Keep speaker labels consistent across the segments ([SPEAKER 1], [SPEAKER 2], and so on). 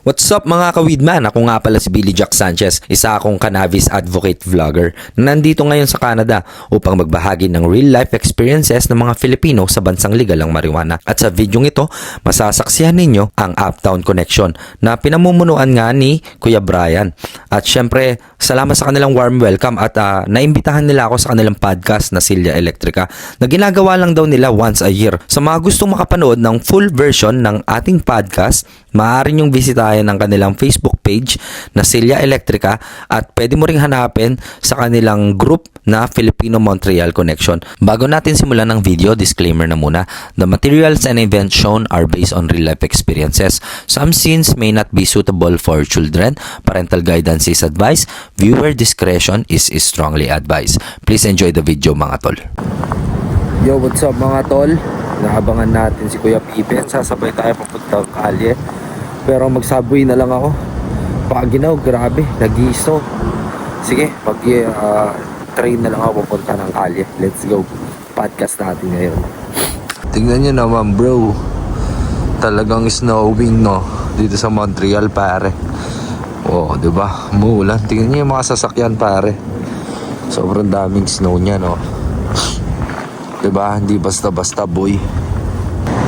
[SPEAKER 1] What's up mga kawidman? Ako nga pala si Billy Jack Sanchez, isa akong cannabis advocate vlogger na nandito ngayon sa Canada upang magbahagi ng real life experiences ng mga Filipino sa bansang legal ng marijuana. At sa videong ito, masasaksihan ninyo ang Uptown Connection na pinamumunuan nga ni Kuya Brian. At syempre, salamat sa kanilang warm welcome at naimbitahan nila ako sa kanilang podcast na Silya Electrica na ginagawa lang daw nila once a year. Sa mga gustong makapanood ng full version ng ating podcast, maaari nyong bisitahin ang kanilang Facebook page na Silya Electrica at pwede mo ring hanapin sa kanilang group na Filipino Montreal Connection. Bago natin simulan ng video, disclaimer na muna. The materials and events shown are based on real life experiences. Some scenes may not be suitable for children. Parental guidance is advised. Viewer discretion is strongly advised. Please enjoy the video mga tol. Yo, what's up mga tol? Naabangan natin si Kuya Pipe. Sasabay tayo papunta ng kalye. Pero mag-subway na lang ako. Paginaw, grabe, nag-iso. Sige, train na lang ako papunta ng kalye. Let's go. Podcast natin ngayon. Tingnan nyo naman bro. Talagang snowing no. Dito sa Montreal pare. Oh, diba? Umuulan. Tingnan nyo yung mga sasakyan pare. Sobrang daming snow nya no. Diba? Hindi basta-basta boy.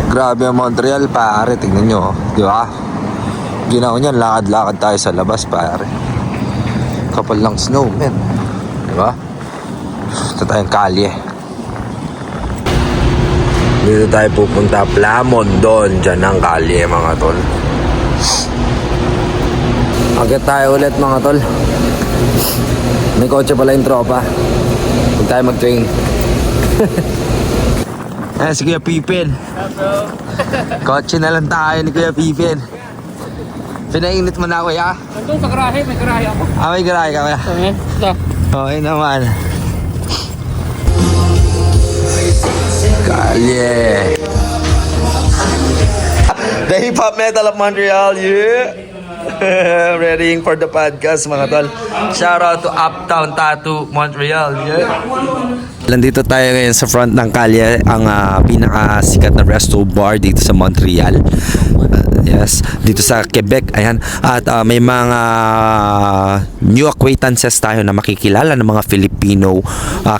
[SPEAKER 1] Grabe ang Montreal pare. Tingnan nyo. Diba? Ginawa niyan, lakad-lakad tayo sa labas pare. Kapal lang snow men. Diba? Ito tayong kalye. Dito tayo pupunta Plamon doon. Dyan ang kalye mga tol. Agad tayo ulit mga tol. May kotse pala yung tropa. Huwag tayo mag-train. Si Kuya Pipin. Kotse na lang tayo ni Kuya Pipin. Pinainit mo na kuya?
[SPEAKER 2] Nandun sa garahe, may garahe ako.
[SPEAKER 1] May garahe ka kuya?
[SPEAKER 2] Ito.
[SPEAKER 1] Okay naman. Kalye. The Hip Hop Metal of Montreal, yeah! Readying for the podcast mga tol. Shout out to Uptown Tattoo Montreal, yeah! Nandito tayo ngayon sa front ng kalye, ang pinakasikat na resto bar dito sa Montreal. Yes, dito sa Quebec. Ayan. At may mga new acquaintances tayo na makikilala ng mga Filipino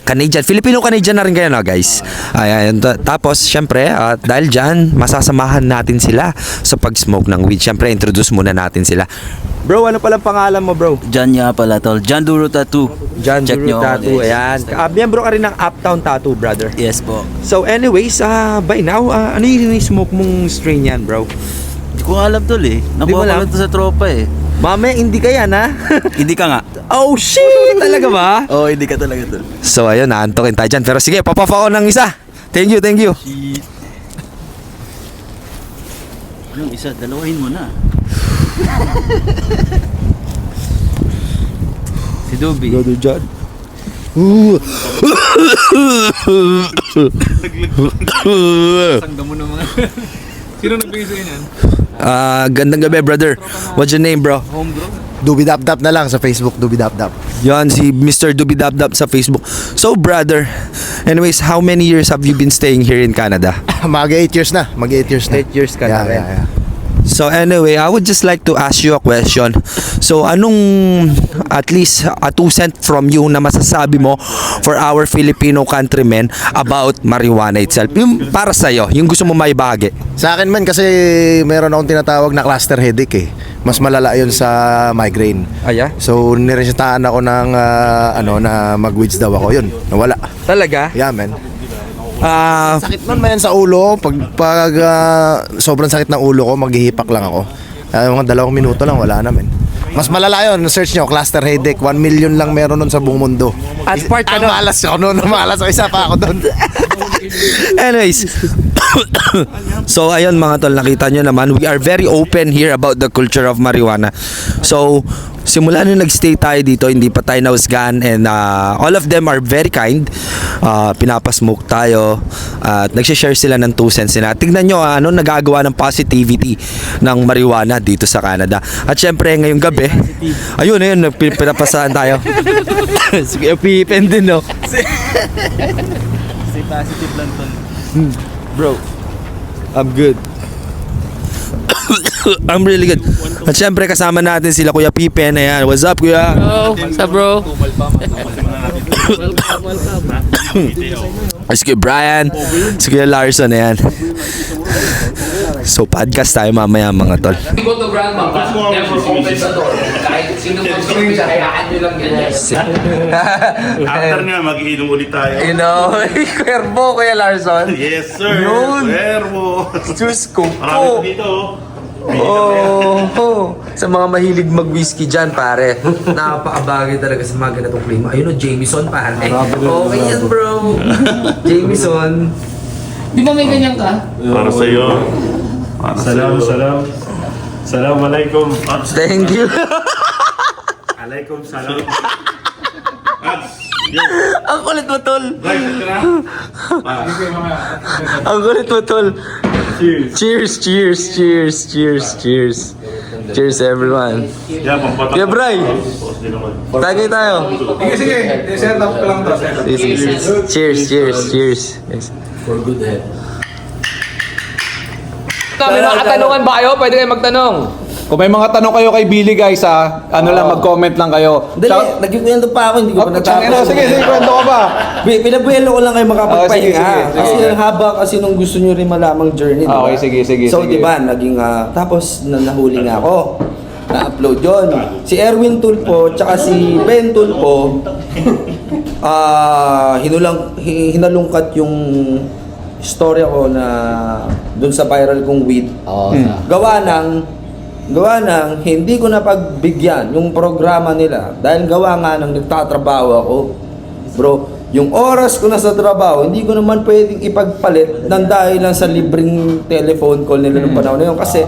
[SPEAKER 1] Canadian. Filipino-Canadian na rin kayo na guys. Ayan. Tapos syempre, dahil dyan, masasamahan natin sila sa pag-smoke ng weed. Syempre, introduce muna natin sila. Bro, ano pala pangalan mo bro?
[SPEAKER 3] Jan nga pala tol, Jan Duro Tattoo.
[SPEAKER 1] Jan
[SPEAKER 3] Check
[SPEAKER 1] Duro
[SPEAKER 3] nyo ako,
[SPEAKER 1] Tattoo,
[SPEAKER 3] guys.
[SPEAKER 1] ayan. Miyembro ka rin ng Uptown Tattoo, brother.
[SPEAKER 3] Yes po.
[SPEAKER 1] So anyways, by now, ano yung smoke mong strain yan, bro?
[SPEAKER 3] Hindi ko alam tol eh.
[SPEAKER 1] Di mo
[SPEAKER 3] Nakuha ko
[SPEAKER 1] alam?
[SPEAKER 3] lang to sa tropa eh.
[SPEAKER 1] Mame, hindi ka yan, ha?
[SPEAKER 3] Hindi ka nga.
[SPEAKER 1] Oh, shit! Talaga ba?
[SPEAKER 3] Oo, hindi ka talaga tol.
[SPEAKER 1] So, ayun, naantokin tayo dyan. Pero sige, papapa ko ng isa. Thank you, thank you.
[SPEAKER 3] Yung isa, dalawahin mo na. Si Dubi.
[SPEAKER 1] Go to John.
[SPEAKER 2] Sangga mo naman. Sino nagbigay sa inyan?
[SPEAKER 1] Gandang gabi, brother. What's your name, bro?
[SPEAKER 2] Homegrown?
[SPEAKER 4] Dubidap-dap na lang sa Facebook, Dubidap-dap.
[SPEAKER 1] Yan, si Mr. Dubidabdab sa Facebook. So, brother, anyways, how many years have you been staying here in Canada?
[SPEAKER 4] Mag 8 years na, mag 8 years na.
[SPEAKER 1] 8 years ka na rin.
[SPEAKER 4] Yeah.
[SPEAKER 1] So anyway, I would just like to ask you a question. So anong at least a 2 cent from you na masasabi mo for our Filipino countrymen about marijuana itself? Yung para sa'yo, yung gusto mo maibahagi.
[SPEAKER 4] Sa akin man kasi meron akong tinatawag na cluster headache eh. Mas malala yun sa migraine.
[SPEAKER 1] Aya?
[SPEAKER 4] So niresetahan ako ng na mag-weeds daw ako. Yun, nawala.
[SPEAKER 1] Talaga?
[SPEAKER 4] Yeah, man.
[SPEAKER 1] Ah,
[SPEAKER 4] Sakit man man sa ulo. Pag sobrang sakit ng ulo ko, maghihipak lang ako. Mga 2 minuto lang, wala naman. Mas malala yun, search nyo, cluster headache. 1 million lang meron nun sa buong mundo.
[SPEAKER 1] At part ka nun?
[SPEAKER 4] malas ako nun, malas ako. Isa pa ako doon.
[SPEAKER 1] anyways, so ayun mga tol, nakita nyo naman, we are very open here about the culture of marijuana. So simula nung nagstay tayo dito, hindi pa tayo nausgan, and all of them are very kind. Pinapasmoke tayo at nagsishare sila ng 2 cents nila. Tignan nyo ano nagagawa ng positivity ng marijuana dito sa Canada. At syempre ngayong gabi, ayun pinapasahan tayo. Sige, Pipen din no.
[SPEAKER 3] Si positive lang tol.
[SPEAKER 1] Bro, I'm good. I'm really good. At syempre kasama natin sila Kuya Pippen. Ayan, what's up Kuya?
[SPEAKER 2] Hello, what's up bro?
[SPEAKER 1] Si Kuya Brian, si Kuya Larson, ayan. So podcast tayo mamaya mga tol.
[SPEAKER 2] Go to grandma, never open the door. Kahit sino man siya, hayaan nyo lang ganyan.
[SPEAKER 5] After nga, mag-iinom ulit tayo.
[SPEAKER 1] You know, Cuervo Kuya Larson.
[SPEAKER 5] Yes, sir.
[SPEAKER 1] Yun.
[SPEAKER 5] Verbo.
[SPEAKER 1] Diyos ko
[SPEAKER 5] Marami
[SPEAKER 1] po.
[SPEAKER 5] pa dito.
[SPEAKER 1] Sa mga mahilig mag-whiskey dyan, pare. Napakabagay talaga sa mga ganitong klima. Ayun o, Jameson, pare. Okay yan, bro. Jameson.
[SPEAKER 2] Di ba may ganyan ka?
[SPEAKER 5] Para sa'yo.
[SPEAKER 6] Salam, salam. Assalamualaikum.
[SPEAKER 1] Thank you.
[SPEAKER 6] Alaikum salam.
[SPEAKER 1] Ang kulit mo, tol.
[SPEAKER 5] Guys, ito na.
[SPEAKER 1] Ang kulit mo, tol.
[SPEAKER 6] Cheers.
[SPEAKER 1] Cheers, cheers, cheers, cheers, cheers. Cheers, everyone.
[SPEAKER 5] Yeah, pampatak.
[SPEAKER 1] Yeah, Bray. Tagay tayo.
[SPEAKER 2] Sige, set up ko lang to.
[SPEAKER 1] Cheers, cheers, cheers. Yes.
[SPEAKER 2] May mga katanungan ba kayo? Pwede kayo magtanong.
[SPEAKER 7] Kung may mga tanong kayo kay Billy guys ano lang mag-comment lang kayo.
[SPEAKER 8] Dali, nagkikwento pa ako, hindi ko pa natapos.
[SPEAKER 7] Sige, kwento ka pa.
[SPEAKER 8] Pinabuelo ko lang kayo makapagpahinga.
[SPEAKER 7] sige.
[SPEAKER 8] Kasi ang haba kasi nung gusto nyo rin malamang journey, diba?
[SPEAKER 7] Okay, sige.
[SPEAKER 8] So, diba, naging, tapos nahuli nga ako. Na-upload yun. Si Erwin Tulpo, tsaka si Ben Tulpo, hinalungkat yung istorya ko na dun sa viral kong weed. Gawa ng hindi ko napagbigyan yung programa nila dahil gawa nga ng nagtatrabaho ako. Bro, yung oras ko na sa trabaho, hindi ko naman pwedeng ipagpalit ng dahil lang sa libreng telephone call nila ng panahon na yun kasi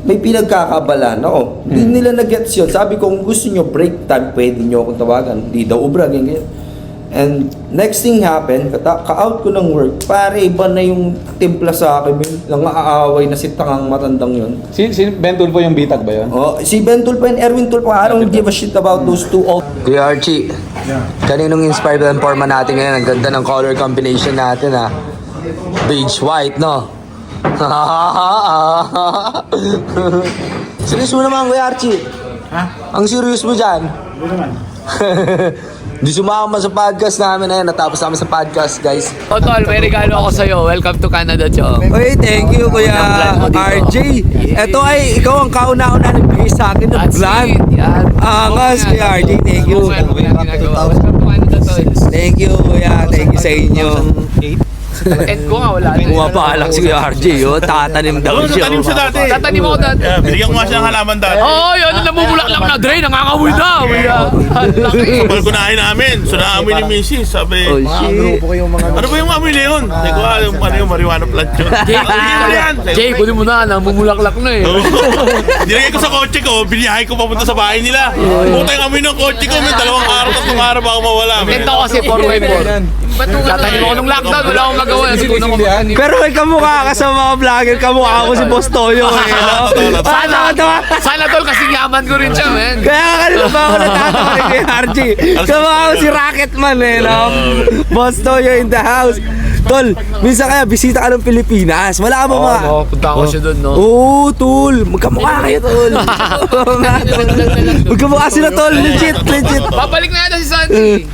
[SPEAKER 8] may pinagkakabalan ako. Hindi nila na-gets yun. Sabi ko, kung gusto nyo break time, pwede nyo akong tawagan. Hindi daw ubra, ganyan. And next thing happened, ka-out ko ng work, pare iba na yung timpla sa akin, lang aaway na si tangang matandang yun.
[SPEAKER 7] Si Ben Tulfo yung bitag ba yun?
[SPEAKER 8] Oh, si Ben Tulpo and Erwin Tulpo, I don't give a shit about those two old.
[SPEAKER 1] Kuya Archie, kaninong inspired ang forma natin ngayon? Ang ganda ng color combination natin, ha? Beige white, no? Serious mo naman, Kuya Archie. Ha? Ang serious mo dyan. Hindi naman. Di sumama sa podcast namin. Ayan, natapos namin sa podcast, guys.
[SPEAKER 2] Tol, may regalo ako sa'yo. Welcome to Canada, Chong.
[SPEAKER 1] Oy, thank you, Kuya RJ. Ito ay ikaw ang kauna-una nagbigay sa akin ng
[SPEAKER 2] That's
[SPEAKER 1] vlog.
[SPEAKER 2] it. Yan.
[SPEAKER 1] Angas, Kuya RJ. Thank you.
[SPEAKER 2] Welcome to Canada, Tol.
[SPEAKER 1] Thank you, Kuya. Thank you sa inyo.
[SPEAKER 2] End ko nga, wala na.
[SPEAKER 1] Pumapaalak si Kuya RJ, oh. Tatanim daw
[SPEAKER 5] Oo,
[SPEAKER 1] siya.
[SPEAKER 5] natanim siya dati.
[SPEAKER 2] Tatanim ako dati.
[SPEAKER 5] Yeah, binigyan ko nga siya ng halaman dati.
[SPEAKER 2] Oo, yun. Namumulak lang na, Dre. Nangangamoy na. Laki.
[SPEAKER 5] Balkonahin namin. So naamoy ni Mrs. Sabi,
[SPEAKER 1] Oh, shit.
[SPEAKER 5] ano ba yung amoy na yun? Hindi ko alam ano yung marijuana plant yun.
[SPEAKER 2] Jay, kunin mo na. Namumulaklak na eh.
[SPEAKER 5] Nilagay ko sa kotse ko, biniyahe ko papunta sa bahay nila. Puta yung amoy ng kotse ko, may 2 araw, 3 araw bago mawala.
[SPEAKER 2] Ito kasi 4x4. Tatanim ako nung lockdown. Wala akong magawa. Sikunan ko magtanim.
[SPEAKER 1] Pero may kamukha ka sa mga vlogger. Kamukha ko si Boss Toyo, eh. No?
[SPEAKER 2] Sana tol kasi yaman ko rin siya, man.
[SPEAKER 1] Kaya kanina pa ako natatawa ni Kuya RJ. Kamukha ko si Rocketman, eh. No? Boss Toyo in the house. Tol, minsan kaya bisita ka ng Pilipinas. Wala ka ba mga...
[SPEAKER 2] Oo, punta ako siya doon, no?
[SPEAKER 1] Oo, tol. Magkamukha kayo, tol. Oo nga, tol. Magkamukha sila, tol. Legit.
[SPEAKER 2] Babalik na yata si Sandy.